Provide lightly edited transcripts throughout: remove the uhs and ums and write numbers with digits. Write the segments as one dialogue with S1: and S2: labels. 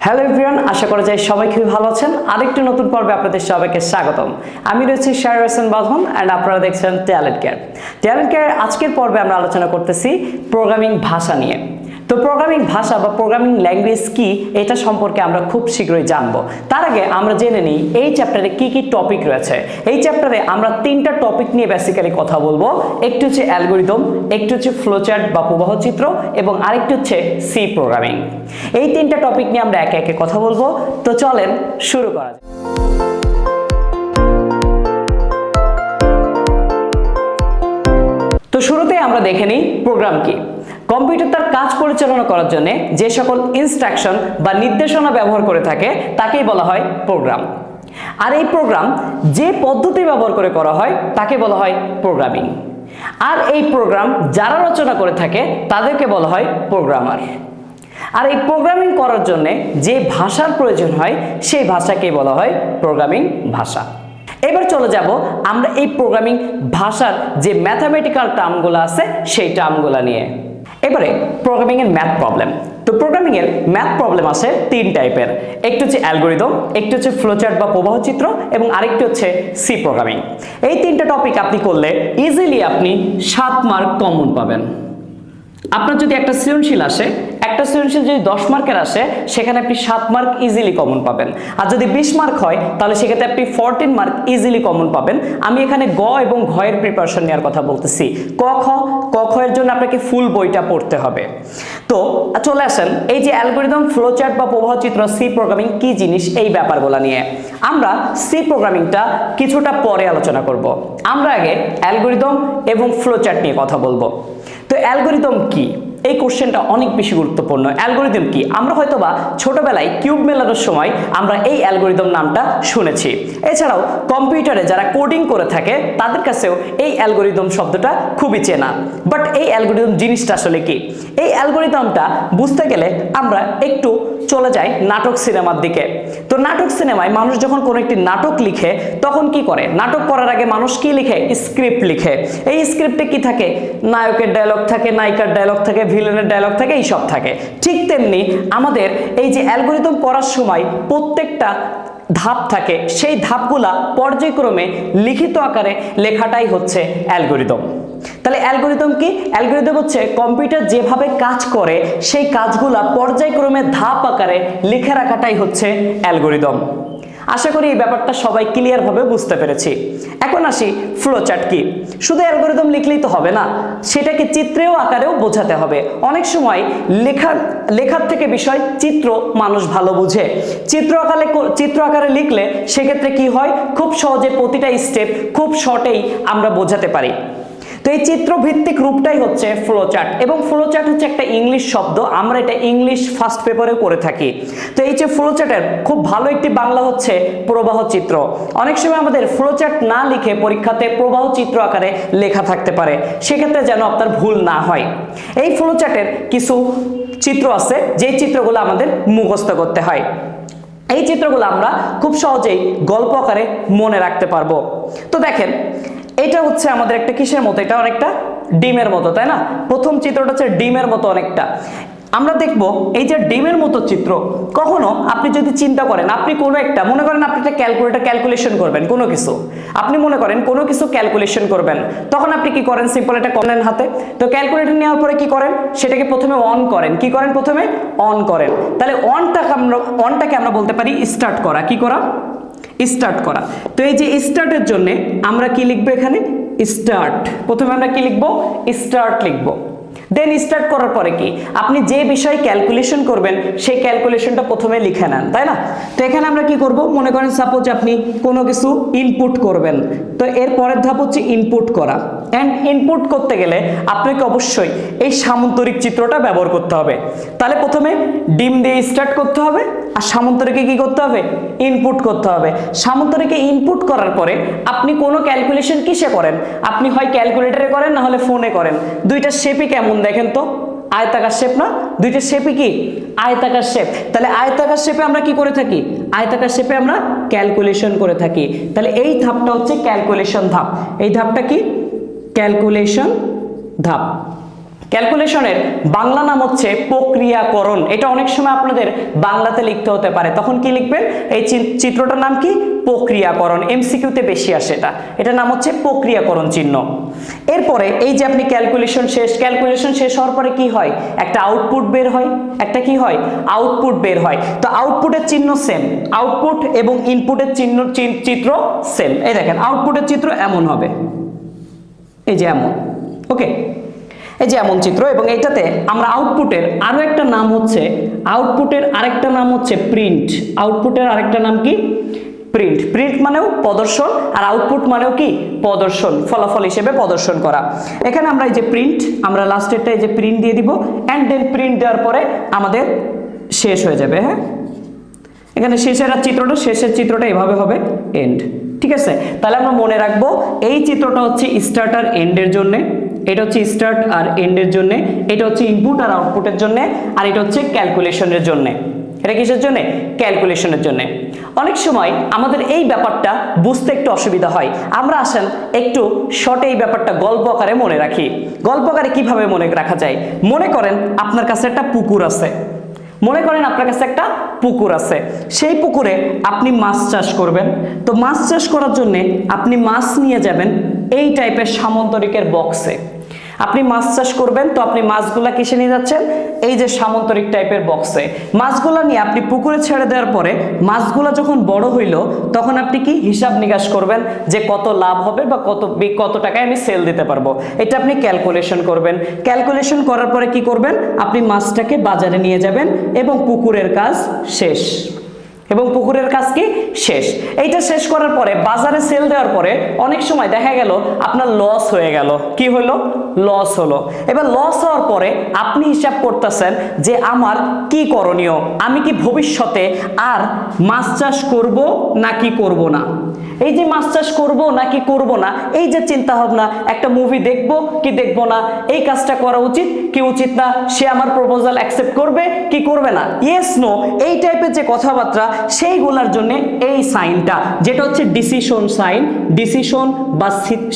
S1: Hello everyone, আশা করা যায় সবাই খুবই ভালো আছেন। আরেকটি নতুন পর্বে আপনাদের সবাইকে স্বাগতম। আমি রয়েছি শাহরিয়ার হোসেন বাঁধন অ্যান্ড আপনারা দেখছেন ট্যালেন্ট কেয়ার। ট্যালেন্ট কেয়ার আজকের পর্বে আমরা আলোচনা করতেছি প্রোগ্রামিং ভাষা নিয়ে। তো প্রোগ্রামিং ভাষা বা প্রোগ্রামিং ল্যাঙ্গুয়েজ কি, এটা সম্পর্কে আমরা খুব শীঘ্রই জানবো। তার আগে আমরা জেনে নিই এই চ্যাপ্টারে কি কি টপিক রয়েছে। এই চ্যাপ্টারে আমরা তিনটা টপিক নিয়ে বেসিক্যালি কথা বলবো। একটি হচ্ছে অ্যালগরিদম, একটি হচ্ছে ফ্লোচার্ট বা প্রবাহ চিত্র, এবং আরেকটি হচ্ছে সি প্রোগ্রামিং। এই তিনটা টপিক নিয়ে আমরা একে একে কথা বলবো। তো চলেন শুরু করা যাক। তো শুরুতেই আমরা দেখে নিই প্রোগ্রাম কি। কম্পিউটার তার কাজ পরিচালনা করার জন্য যে সকল ইনস্ট্রাকশন বা নির্দেশনা ব্যবহার করে থাকে তাকেই বলা হয় প্রোগ্রাম। আর এই প্রোগ্রাম যে পদ্ধতি ব্যবহার করে করা হয় তাকে বলা হয় প্রোগ্রামিং। আর এই প্রোগ্রাম যারা রচনা করে থাকে তাদেরকে বলা হয় প্রোগ্রামার। আর এই প্রোগ্রামিং করার জন্য যে ভাষার প্রয়োজন হয় সেই ভাষাকেই বলা হয় প্রোগ্রামিং ভাষা। এবার চলে যাব আমরা এই প্রোগ্রামিং ভাষার যে ম্যাথামেটিক্যাল টার্মগুলো আছে সেই টার্মগুলো নিয়ে। এবারে প্রোগ্রামিং এর ম্যাথ প্রবলেম। তো প্রোগ্রামিং এর ম্যাথ প্রবলেম আছে তিন টাইপের। একটি হচ্ছে অ্যালগরিদম, একটি হচ্ছে ফ্লোচার্ট বা প্রবাহ চিত্র, এবং আরেকটি হচ্ছে সি প্রোগ্রামিং। এই তিনটা টপিক আপনি করলে ইজিলি আপনি 7 মার্ক কমন পাবেন। আপনার যদি একটা সৃজনশীল আসে, একটা সৃজনশীল যদি 10 মার্কের আসে, সেখানে আপনি 7 মার্ক ইজিলি কমন পাবেন। আর যদি 20 মার্ক হয় তাহলে সেক্ষেত্রে আপনি 14 মার্ক ইজিলি কমন পাবেন। আমি এখানে গ এবং ঘ এর প্রিপারেশন নেওয়ার কথা বলতেছি। ক খ এর জন্য আপনাকে ফুল বইটা পড়তে হবে। তো চলে আসেন এই যে অ্যালগরিদম, ফ্লোচার্ট বা প্রবাহ চিত্র, সি প্রোগ্রামিং কি জিনিস, এই ব্যাপারগুলো নিয়ে। আমরা সি প্রোগ্রামিংটা কিছুটা পরে আলোচনা করব। আমরা আগে অ্যালগরিদম এবং ফ্লোচার্ট নিয়ে কথা বলবো। তো অ্যালগরিদম কি, এই কোশ্চেনটা অনেক বেশি গুরুত্বপূর্ণ। অ্যালগরিদম কি, আমরা হয়তোবা ছোটবেলায় কিউব মেলানোর সময় আমরা এই অ্যালগরিদম নামটা শুনেছি। এছাড়াও কম্পিউটারে যারা কোডিং করে থাকে তাদের কাছেও এই অ্যালগরিদম শব্দটা খুবই চেনা। বাট এই অ্যালগরিদম জিনিসটা আসলে কি, এই অ্যালগরিদমটা বুঝতে গেলে আমরা একটু চলে যাই নাটক সিনেমার দিকে। তো নাটক সিনেমায় মানুষ যখন কোনো একটি নাটক লিখে তখন কি করে, নাটক করার আগে মানুষ কি লিখে, স্ক্রিপ্ট লিখে। এই স্ক্রিপ্টে কি থাকে, নায়কের ডায়লগ থাকে, নায়িকার ডায়লগ থাকে, ভিলেনের ডায়লগ থাকে, এই সব থাকে। ঠিক তেমনি আমাদের এই যে অ্যালগরিদম করার সময় প্রত্যেকটা ধাপ থাকে, সেই ধাপগুলা পর্যায়ক্রমে লিখিত আকারে লেখাটাই হচ্ছে অ্যালগরিদম। তাহলে অ্যালগরিদম কি, অ্যালগরিদম হচ্ছে কম্পিউটার যেভাবে কাজ করে সেই কাজগুলা পর্যায়ক্রমে ধাপ আকারে লিখে রাখাটাই হচ্ছে অ্যালগরিদম। আশা করি এই ব্যাপারটা সবাই ক্লিয়ার ভাবে বুঝতে পেরেছি। এখন আসি ফ্লোচার্ট কি। শুধু অ্যালগরিদম লিখলেই তো হবে না, সেটাকে চিত্রেও আকারেও বোঝাতে হবে। অনেক সময় লেখার থেকে বিষয় চিত্র মানুষ ভালো বুঝে। চিত্র আকারে লিখলে সেক্ষেত্রে কি হয়, খুব সহজে প্রতিটা স্টেপ খুব শর্টেই আমরা বোঝাতে পারি। তো এই চিত্রভিত্তিক রূপটাই হচ্ছে ফ্লোচার্ট, এবং ফ্লোচার্ট হচ্ছে একটা ইংলিশ শব্দ, আমরা এটা ইংলিশ ফার্স্ট পেপারে করে থাকি। তো এই যে ফ্লোচার্টের খুব ভালো একটি বাংলা হচ্ছে প্রবাহ চিত্র। অনেক সময় আমাদের ফ্লোচার্ট না লিখে পরীক্ষাতে প্রবাহ চিত্র আকারে লেখা থাকতে পারে, সেক্ষেত্রে যেন আপনার ভুল না হয়। এই ফ্লোচার্টের কিছু চিত্র আছে যেই চিত্রগুলো আমাদের মুখস্থ করতে হয়। এই চিত্রগুলো আমরা খুব সহজেই গল্প আকারে মনে রাখতে পারবো। তো দেখেন, এটা হচ্ছে আমাদের একটা কিসের মতো, এটা অনেকটা ডিমের মতো, তাই না? প্রথম চিত্রটা হচ্ছে ডিমের মতো অনেকটা। আমরা দেখব এই যে ডিমের মতো চিত্র, কখনো আপনি যদি চিন্তা করেন, আপনি কোনো একটা মনে করেন আপনি একটা ক্যালকুলেশন করবেন, কোনো কিছু আপনি মনে করেন কোনো কিছু ক্যালকুলেশন করবেন, তখন আপনি কি করেন, সিম্পল একটা করেন হাতে। তো ক্যালকুলেটর নেওয়ার পরে কি করেন, সেটাকে প্রথমে অন করেন। কি করেন, প্রথমে অন করেন। তাহলে অনটাকে আমরা বলতে পারি স্টার্ট করা। কি করা, স্টার্ট করা। তো এই যে স্টার্টের জন্য আমরা কি লিখবো, এখানে স্টার্ট। প্রথমে আমরা কি লিখবো, স্টার্ট লিখবো। দেন স্টার্ট করার পরে কি, আপনি যে বিষয়ে ক্যালকুলেশন করবেন সেই ক্যালকুলেশনটা প্রথমে লিখে নেন, তাই না? তো এখানে আমরা কি করব, মনে করেন সাপোজ আপনি কোনো কিছু ইনপুট করবেন, তো এর পরের ধাপ হচ্ছে ইনপুট করা। এন্ড ইনপুট করতে গেলে আপনাকে অবশ্যই এই সামান্তরিক চিত্রটা ব্যবহার করতে হবে। তাহলে প্রথমে ডিম দিয়ে স্টার্ট করতে হবে, আর সামান্তরিকে কি করতে হবে, ইনপুট করতে হবে। সামান্তরিকে ইনপুট করার পরে আপনি কোনো ক্যালকুলেশন কিসে করেন, আপনি হয় ক্যালকুলেটরে করেন না হলে ফোনে করেন। দুইটা শেপই কেমন দেখেন তো, আয়তাকার শেপ না? দুইটা শেপই কি আয়তাকার শেপ। তাহলে আয়তাকার শেপে আমরা কি করে থাকি, আয়তাকার শেপে আমরা ক্যালকুলেশন করে থাকি। তাহলে এই ধাপটা হচ্ছে ক্যালকুলেশন ধাপ। এই ধাপটা কি, ক্যালকুলেশন ধাপ। ক্যালকুলেশনের বাংলা নাম হচ্ছে প্রক্রিয়াকরণ। এটা অনেক সময় আপনাদের বাংলাতে লিখতে হতে পারে, তখন কি লিখবেন? এই চিত্রটার নাম কি? প্রক্রিয়াকরণ। এমসিকিউতে বেশি আসে এটা। এটার নাম হচ্ছে প্রক্রিয়াকরণ চিহ্ন। এরপরে এই যে আপনি ক্যালকুলেশন শেষ হওয়ার পরে কি হয়? একটা আউটপুট বের হয়। একটা কি হয়? আউটপুট বের হয়। তো আউটপুটের চিহ্ন সেম, আউটপুট এবং ইনপুটের চিত্র সেম। এই দেখেন আউটপুটের চিত্র এমন হবে, এই যে এমন। ওকে, এই যে এমন চিত্র। এবং এইটাতে আমরা আউটপুটের আরো একটা নাম হচ্ছে, আউটপুটের আরেকটা নাম হচ্ছে প্রিন্ট। আউটপুটের আরেকটা নাম কি? প্রিন্ট। প্রিন্ট মানেও প্রদর্শন, আর আউটপুট মানেও কি? প্রদর্শন, ফলাফল হিসেবে প্রদর্শন করা। এখানে আমরা এই যে প্রিন্ট, আমরা লাস্টেরটা এই যে প্রিন্ট দিয়ে দিব, অ্যান্ড দেন প্রিন্ট দেওয়ার পরে আমাদের শেষ হয়ে যাবে। হ্যাঁ, এখানে শেষের চিত্রটা এভাবে হবে, এন্ড। ঠিক আছে, তাহলে আমরা মনে রাখবো এই চিত্রটা হচ্ছে স্টার্ট আর এন্ডের জন্য, এটা হচ্ছে স্টার্ট আর এন্ডের জন্য, এটা হচ্ছে ইনপুট আর আউটপুটের জন্য, আর এটা হচ্ছে ক্যালকুলেশনের জন্য। এটা কিসের জন্য? ক্যালকুলেশনের জন্য। অনেক সময় আমাদের এই ব্যাপারটা বুঝতে একটু অসুবিধা হয়। আমরা আসেন একটু শর্টে এই ব্যাপারটা গল্প আকারে মনে রাখি। গল্প আকারে কিভাবে মনে রাখা যায়? মনে করেন আপনার কাছে একটা পুকুর আছে। মনে করেন আপনার কাছে একটা পুকুর আছে, সেই পুকুরে আপনি মাছ চাষ করবেন। তো মাছ চাষ করার জন্য আপনি মাছ নিয়ে যাবেন এই টাইপের সামন্তরিকের বক্সে। আপনি মাছ চাষ করবেন, তো আপনি মাছগুলা কিসে নিয়ে যাচ্ছেন? এই যে সামন্তরিক টাইপের বক্সে। মাছগুলা নিয়ে আপনি পুকুরে ছেড়ে দেওয়ার পরে মাছগুলা যখন বড় হইল, তখন আপনি কি হিসাব নিকাশ করবেন যে কত লাভ হবে বা কত টাকায় আমি সেল দিতে পারবো। এটা আপনি ক্যালকুলেশন করবেন। ক্যালকুলেশন করার পরে কি করবেন? আপনি মাছটাকে বাজারে নিয়ে যাবেন এবং পুকুরের কাজ শেষ। কি শেষ। এইটা শেষ করার পরে বাজারে সেল দেওয়ার পরে অনেক সময় দেখা গেল আপনার লস হয়ে গেল। কি হলো? লস হলো। এবার লস হওয়ার পরে আপনি হিসাব করতেছেন যে আমার কি করণীয়, আমি কি ভবিষ্যতে আর মাছ চাষ করব নাকি করব না। এই যে মাছ চাষ করব নাকি করব না, এই যে চিন্তা ভাবনা, একটা মুভি দেখব কি দেখব না, এই কাজটা করা উচিত কি উচিত না, সে আমার প্রপোজাল অ্যাকসেপ্ট করবে কি করবে না, ইয়েস নো, এই টাইপের যে কথাবার্তা, সেইগুলোর জন্য এই সাইনটা, যেটা হচ্ছে ডিসিশন সাইন, ডিসিশন বা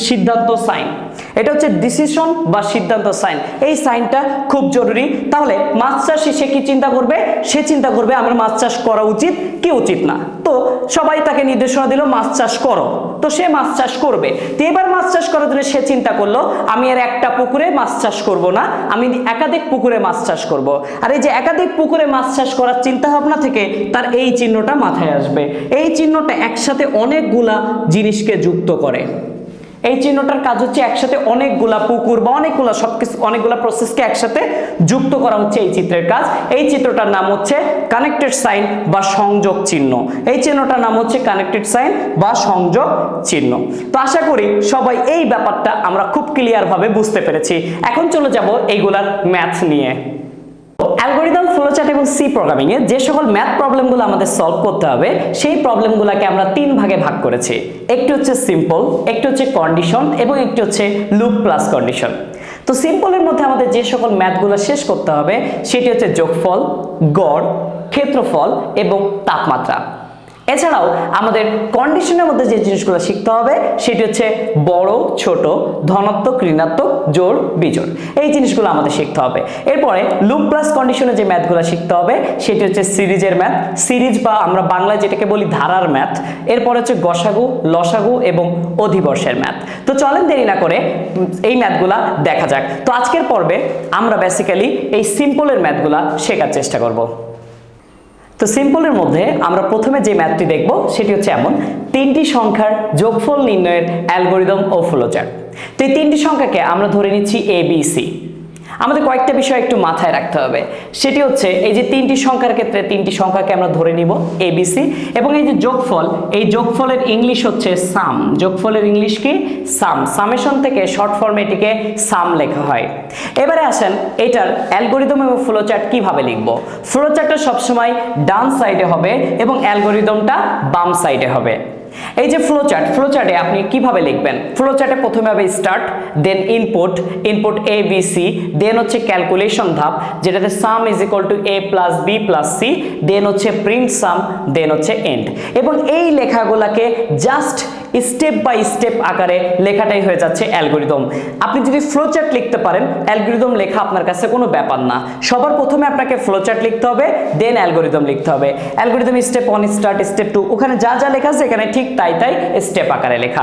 S1: সিদ্ধান্ত সাইন। এটা হচ্ছে ডিসিশন বা সিদ্ধান্ত সাইন। এই সাইনটা খুব জরুরি। তাহলে মাছ চাষি সে কি চিন্তা করবে? সে চিন্তা করবে আমার মাছ চাষ করা উচিত কি উচিত না। তো সবাই তাকে নির্দেশনা দিল মাছ চাষ করো, তো সে মাছ চাষ করবে। তো এবার মাছ চাষ করার জন্য সে চিন্তা করলো আমি আর একটা পুকুরে মাছ চাষ করব না, আমি একাধিক পুকুরে মাছ চাষ করব। আর এই যে একাধিক পুকুরে মাছ চাষ করার চিন্তা ভাবনা থেকে তার এই চিহ্নটা মাথায় আসবে। এই চিহ্নটা একসাথে অনেকগুলা জিনিসকে যুক্ত করে। এই চিহ্নটার কাজ হচ্ছে একসাথে অনেকগুলা পুকুর বা অনেকগুলা সবকিছু, অনেকগুলা প্রসেসকে একসাথে যুক্ত করা হচ্ছে এই চিত্রের কাজ। এই চিত্রটার নাম হচ্ছে কানেক্টেড সাইন বা সংযোগ চিহ্ন। এই চিহ্নটার নাম হচ্ছে কানেক্টেড সাইন বা সংযোগ চিহ্ন। তো আশা করি সবাই এই ব্যাপারটা আমরা খুব ক্লিয়ার ভাবে বুঝতে পেরেছি। এখন চলে যাব এইগুলার ম্যাথ নিয়ে। অ্যালগরিদম, ফ্লোচার্ট এবং সি প্রোগ্রামিং এ যে সকল ম্যাথ প্রবলেমগুলো আমাদের সলভ করতে হবে, সেই প্রবলেমগুলোকে আমরা তিন ভাগে ভাগ করেছি। একটি হচ্ছে সিম্পল, একটি হচ্ছে কন্ডিশন এবং একটি হচ্ছে লুপ প্লাস কন্ডিশন। তো সিম্পলের মধ্যে আমাদের যে সকল ম্যাথগুলো শেষ করতে হবে সেটি হচ্ছে যোগফল, গড়, ক্ষেত্রফল এবং তাপমাত্রা। এছাড়াও আমাদের কন্ডিশনের মধ্যে যে জিনিসগুলো শিখতে হবে সেটি হচ্ছে বড় ছোট, ধনাত্মক ঋণাত্মক, জোড় বিজোড়, এই জিনিসগুলো আমাদের শিখতে হবে। এরপরে লুপ প্লাস কন্ডিশনে যে ম্যাথগুলো শিখতে হবে সেটি হচ্ছে সিরিজের ম্যাথ, সিরিজ বা আমরা বাংলায় যেটাকে বলি ধারার ম্যাথ। এরপরে হচ্ছে গসাগু, লসাগু এবং অধিবর্ষের ম্যাথ। তো চলেন দেরি না করে এই ম্যাথগুলা দেখা যাক। তো আজকের পর্বে আমরা বেসিক্যালি এই সিম্পলের ম্যাথগুলা শেখার চেষ্টা করব। তো সিম্পলের মধ্যে আমরা প্রথমে যে ম্যাথটি দেখব সেটি হচ্ছে এমন: তিনটি সংখ্যার যোগফল নির্ণয়ের অ্যালগরিদম ও ফ্লোচার্ট। তো এই তিনটি সংখ্যাকে আমরা ধরে নিচ্ছি এ বি সি। আমাদের কয়েকটা বিষয় একটু মাথায় রাখতে হবে। সেটি হচ্ছে এই যে তিনটি সংখ্যার ক্ষেত্রে তিনটি সংখ্যাকে আমরা ধরে নিব এ বি সি, এবং এই যে যোগফল, এই যোগফলের ইংলিশ হচ্ছে সাম। যোগফলের ইংলিশ কি? সাম। সামেশন থেকে শর্ট ফর্মে এটিকে সাম লেখা হয়। এবারে আসেন এটার অ্যালগরিদম এবং ফ্লোচার্ট কিভাবে লিখব। ফ্লোচার্টটা সবসময় ডান সাইডে হবে এবং অ্যালগরিদমটা বাম সাইডে হবে। এই যে ফ্লোচার্টে আপনি কিভাবে লিখবেন, ফ্লোচার্টে প্রথমে হবে start, then input A B C, then হচ্ছে ক্যালকুলেশন ধাপ যেটাতে sum is equal to A plus B plus C, then হচ্ছে প্রিন্ট সাম, দেন হচ্ছে এন্ড। এবং এই লেখাগুলোকে জাস্ট স্টেপ বাই স্টেপ আকারে লেখাটাই হয়ে যাচ্ছে অ্যালগরিদম। আপনি যদি ফ্লোচার্ট লিখতে পারেন, অ্যালগরিদম লেখা আপনার কাছে কোনো ব্যাপার না। সবার প্রথমে আপনাকে ফ্লোচার্ট লিখতে হবে, দেন অ্যালগরিদম লিখতে হবে। অ্যালগরিদম স্টেপ 1 স্টার্ট, স্টেপ 2, ওখানে যা যা লেখা আছে এখানে ঠিক তাই স্টেপ আকারে লেখা।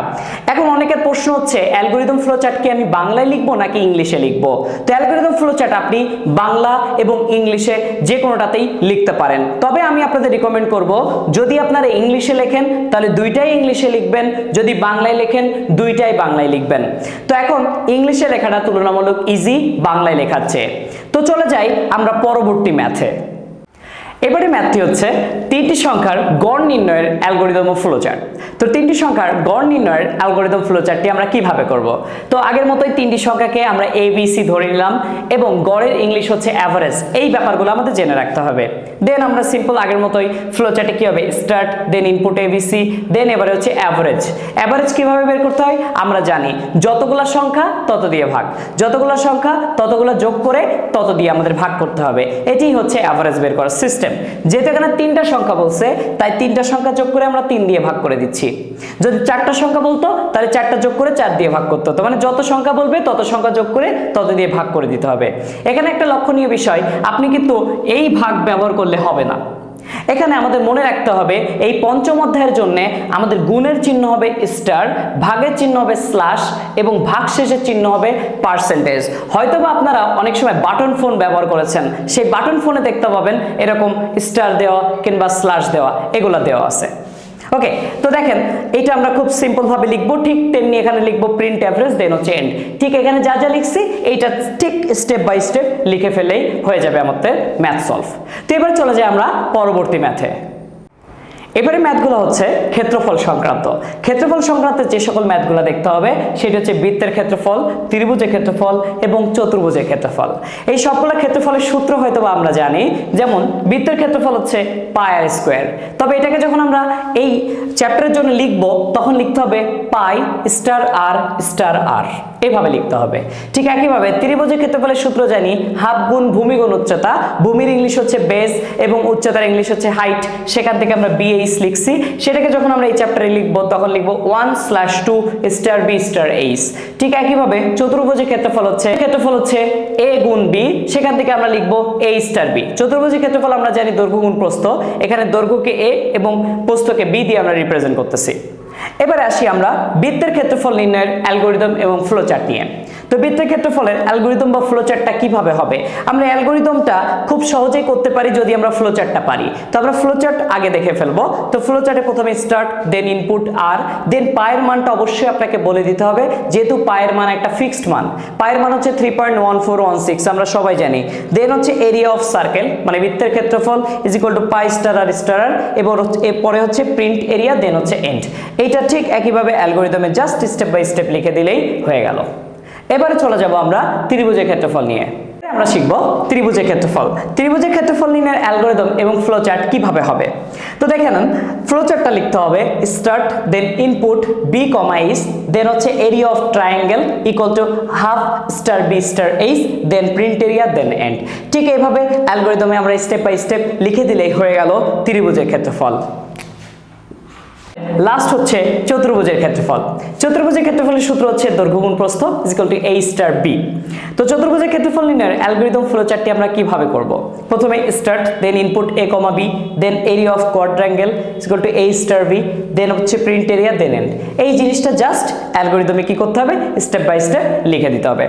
S1: এখন অনেকের প্রশ্ন হচ্ছে অ্যালগরিদম ফ্লোচার্ট কি আমি বাংলায় লিখবো নাকি ইংলিশে লিখবো? তো অ্যালগরিদম ফ্লোচার্ট আপনি বাংলা এবং ইংলিশে যে কোনোটাতেই লিখতে পারেন। তবে আমি আপনাদের রিকমেন্ড করব, যদি আপনারা ইংলিশে লেখেন তাহলে দুইটাই ইংলিশে লিখবেন, যদি বাংলায় লেখেন দুইটাই বাংলায় লিখবেন। তো এখন ইংলিশে লেখাটা তুলনামূলক ইজি বাংলায় লেখার চেয়ে। তো চলে যাই আমরা পরবর্তী ম্যাথে। এবারে ম্যাথটি হচ্ছে 3টি সংখ্যার গড় নির্ণয়ের অ্যালগরিদম ও ফ্লোচার্ট। তো 3টি সংখ্যার গড় নির্ণয়ের অ্যালগরিদম ফ্লোচার্টটি আমরা কিভাবে করব? তো আগের মতোই 3টি সংখ্যাকে আমরা এ বি সি ধরে নিলাম এবং গড়ের ইংলিশ হচ্ছে অ্যাভারেজ। এই ব্যাপারগুলো আমাদের জেনে রাখতে হবে। দেন আমরা সিম্পল আগের মতোই ফ্লোচার্টে কি হবে, start, then input A B C, দেন এবারে হচ্ছে অ্যাভারেজ। অ্যাভারেজ কিভাবে বের করতে হয় আমরা জানি, যতগুলো সংখ্যা তত দিয়ে ভাগ, যতগুলো সংখ্যা ততগুলো যোগ করে তত দিয়ে আমাদের ভাগ করতে হবে। এটাই হচ্ছে অ্যাভারেজ বের করার সিস্টেম। যেহেতু এখানে 3টা সংখ্যা বলছে তাই 3টা সংখ্যা যোগ করে আমরা 3 দিয়ে ভাগ করে দিচ্ছি। যদি 4টা সংখ্যা বলতো তাহলে 4টা যোগ করে 4 দিয়ে ভাগ করতে হতো। মানে যত সংখ্যা বলবে তত সংখ্যা যোগ করে তত দিয়ে ভাগ করে দিতে হবে। এখানে একটা লক্ষণীয় বিষয়, আপনি কিন্তু এই ভাগ ব্যবহার করলে হবে না। এখানে আমাদের মনে রাখতে হবে এই পঞ্চম অধ্যায়ের জন্য আমাদের গুণের চিহ্ন হবে স্টার, ভাগের চিহ্ন হবে স্ল্যাশ এবং ভাগশেষের চিহ্ন হবে পার্সেন্টেজ। হয়তোবা আপনারা অনেক সময় বাটন ফোন ব্যবহার করেছেন, সেই বাটন ফোনে দেখতে পাবেন এরকম স্টার দেওয়া কিংবা স্ল্যাশ দেওয়া, এগুলো দেওয়া আছে। ওকে, তো দেখেন এটা আমরা খুব সিম্পল ভাবে লিখবো, ঠিক তেমনি এখানে লিখবো প্রিন্ট অ্যাভারেজ, দেন হচ্ছে এন্ড। ঠিক এখানে যা যা লিখছি এইটা ঠিক স্টেপ বাই স্টেপ লিখে ফেলেই হয়ে যাবে আমাদের ম্যাথ সলভ। তো এবার চলে যাই আমরা পরবর্তী ম্যাথে। এবারে ম্যাথগুলো হচ্ছে ক্ষেত্রফল সংক্রান্ত। ক্ষেত্রফল সংক্রান্ত যে সকল ম্যাথগুলো দেখতে হবে সেটা হচ্ছে বৃত্তের ক্ষেত্রফল, ত্রিভুজের ক্ষেত্রফল এবং চতুর্ভুজের ক্ষেত্রফল। এই সবগুলো ক্ষেত্রফলের সূত্র হয়তো আমরা জানি, যেমন বৃত্তের ক্ষেত্রফল হচ্ছে পাই আর স্কোয়ার। তবে এটাকে যখন আমরা এই চ্যাপ্টারের জন্য লিখব তখন লিখতে হবে পাই স্টার আর স্টার আর, এভাবে লিখতে হবে। ঠিক একইভাবে ত্রিভুজের ক্ষেত্রফলের সূত্র জানি হাফ গুণ ভূমি গুণ উচ্চতা, ভূমির ইংলিশ হচ্ছে বেস এবং উচ্চতার ইংলিশ হচ্ছে হাইট, সেখান থেকে আমরা BH লিখছি। সেটাকে যখন আমরা এই চ্যাপ্টারে লিখব তখন লিখব 1/2 স্টার বি স্টার এইচ। ঠিক একইভাবে চতুর্ভুজের ক্ষেত্রফল হচ্ছে a গুণ b, সেখান থেকে আমরা লিখব a স্টার b। চতুর্ভুজের ক্ষেত্রফল আমরা জানি দৈর্ঘ্য গুণ প্রস্থ, এখানে দৈর্ঘ্যকে a এবং প্রস্থকে b দিয়ে আমরা রিপ্রেজেন্ট করতেছি। এবারে আসি আমরা বৃত্তের ক্ষেত্রফল নির্ণয়ের অ্যালগরিদম এবং ফ্লোচার্ট নিয়ে। তো বৃত্তের ক্ষেত্রফলের অ্যালগরিদম বা ফ্লোচার্টটা কিভাবে হবে? আমরা অ্যালগরিদমটা খুব সহজেই করতে পারি যদি আমরা ফ্লোচার্টটা পারি। তো আমরা ফ্লোচার্ট আগে দেখে ফেলবো। তো ফ্লোচার্টে প্রথমে স্টার্ট, দেন ইনপুট আর, দেন পায়ের মানটা অবশ্যই আপনাকে বলে দিতে হবে, যেহেতু পায়ের মান একটা ফিক্সড মান। পায়ের মান হচ্ছে 3.1416 আমরা সবাই জানি। দেন হচ্ছে এরিয়া অফ সার্কেল, মানে বৃত্তের ক্ষেত্রফল is equal to pi star r star r, এবং এরপরে হচ্ছে প্রিন্ট এরিয়া, দেন হচ্ছে এন্ড। এইটা ঠিক একইভাবে অ্যালগরিদমে জাস্ট স্টেপ বাই স্টেপ লিখে দিলেই হয়ে গেল। এবারে চলে যাব আমরা ত্রিভুজের ক্ষেত্রফল নিয়ে। আমরা শিখব ত্রিভুজের ক্ষেত্রফল। ত্রিভুজের ক্ষেত্রফল নির্ণয়ের অ্যালগরিদম এবং ফ্লোচার্ট কিভাবে হবে। তো দেখে নেন, ফ্লোচার্টটা লিখতে হবে start, then input B comma H, then হচ্ছে area of triangle equal to half star B star H, then print area, then end. ঠিক এইভাবে অ্যালগরিদমে আমরা স্টেপ বাই স্টেপ লিখে দিলেই হয়ে গেল ত্রিভুজের ক্ষেত্রফল। লাস্ট হচ্ছে চতুর্ভুজের ক্ষেত্রফল। চতুর্ভুজের ক্ষেত্রফলের সূত্র হচ্ছে দৈর্ঘ্য গুণ প্রস্থ is equal to a star b। তো চতুর্ভুজের ক্ষেত্রফল নির্ণয়ের অ্যালগরিদম ফ্লোচার্টটি আমরা কিভাবে করব? প্রথমে start, then input a comma b, then area of quadrangle is equal to a star b, then হচ্ছে প্রিন্ট এরিয়া, দেন এন্ড। এই জিনিসটা জাস্ট অ্যালগরিদমে কি করতে হবে, স্টেপ বাই স্টেপ লিখে দিতে হবে।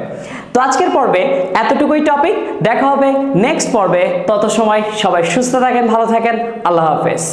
S1: তো আজকের পর্বে এতটুকুই টপিক, দেখা হবে নেক্সট পর্বে। তত সময় সবাই সুস্থ থাকেন, ভালো থাকেন, আল্লাহ হাফেজ।